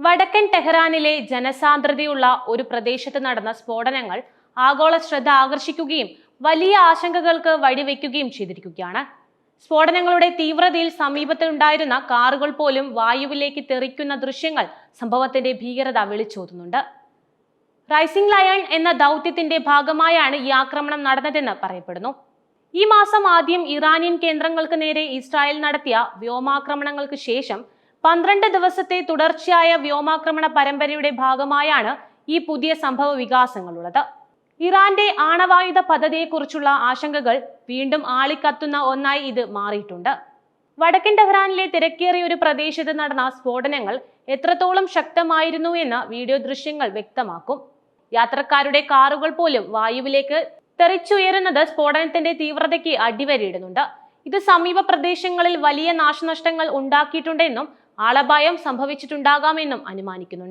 വടക്കൻ ടെഹ്റാനിലെ ജനസാന്ദ്രതയുള്ള ഒരു പ്രദേശത്ത് നടന്ന സ്ഫോടനങ്ങൾ ആഗോള ശ്രദ്ധ ആകർഷിക്കുകയും വലിയ ആശങ്കകൾക്ക് വഴിവെക്കുകയും ചെയ്തിരിക്കുകയാണ്. സ്ഫോടനങ്ങളുടെ തീവ്രതയിൽ സമീപത്തുണ്ടായിരുന്ന കാറുകൾ പോലും വായുവിലേക്ക് തെറിക്കുന്ന ദൃശ്യങ്ങൾ സംഭവത്തിന്റെ ഭീകരത വിളിച്ചോതുന്നുണ്ട്. റൈസിംഗ് ലയൺ എന്ന ദൗത്യത്തിന്റെ ഭാഗമായാണ് ഈ ആക്രമണം നടന്നതെന്ന് പറയപ്പെടുന്നു. ഈ മാസം ആദ്യം ഇറാനിയൻ കേന്ദ്രങ്ങൾക്ക് നേരെ ഇസ്രായേൽ നടത്തിയ വ്യോമാക്രമണങ്ങൾക്ക് ശേഷം 12 ദിവസത്തെ തുടർച്ചയായ വ്യോമാക്രമണ പരമ്പരയുടെ ഭാഗമായാണ് ഈ പുതിയ സംഭവ വികാസങ്ങളുള്ളത്. ഇറാന്റെ ആണവായുധ പദ്ധതിയെക്കുറിച്ചുള്ള ആശങ്കകൾ വീണ്ടും ആളിക്കത്തുന്ന ഒന്നായി ഇത് മാറിയിട്ടുണ്ട്. വടക്കൻ ടെഹ്റാനിലെ തിരക്കേറിയ ഒരു പ്രദേശത്ത് നടന്ന സ്ഫോടനങ്ങൾ എത്രത്തോളം ശക്തമായിരുന്നു എന്ന് വീഡിയോ ദൃശ്യങ്ങൾ വ്യക്തമാക്കും. യാത്രക്കാരുടെ കാറുകൾ പോലും വായുവിലേക്ക് തെറിച്ചുയരുന്നത് സ്ഫോടനത്തിന്റെ തീവ്രതയ്ക്ക് അടിവരയിടുന്നുണ്ട്. ഇത് സമീപ പ്രദേശങ്ങളിൽ വലിയ നാശനഷ്ടങ്ങൾ ഉണ്ടാക്കിയിട്ടുണ്ടെന്നും ആളപായം സംഭവിച്ചിട്ടുണ്ടാകാമെന്നും അനുമാനിക്കുന്നുണ്ട്.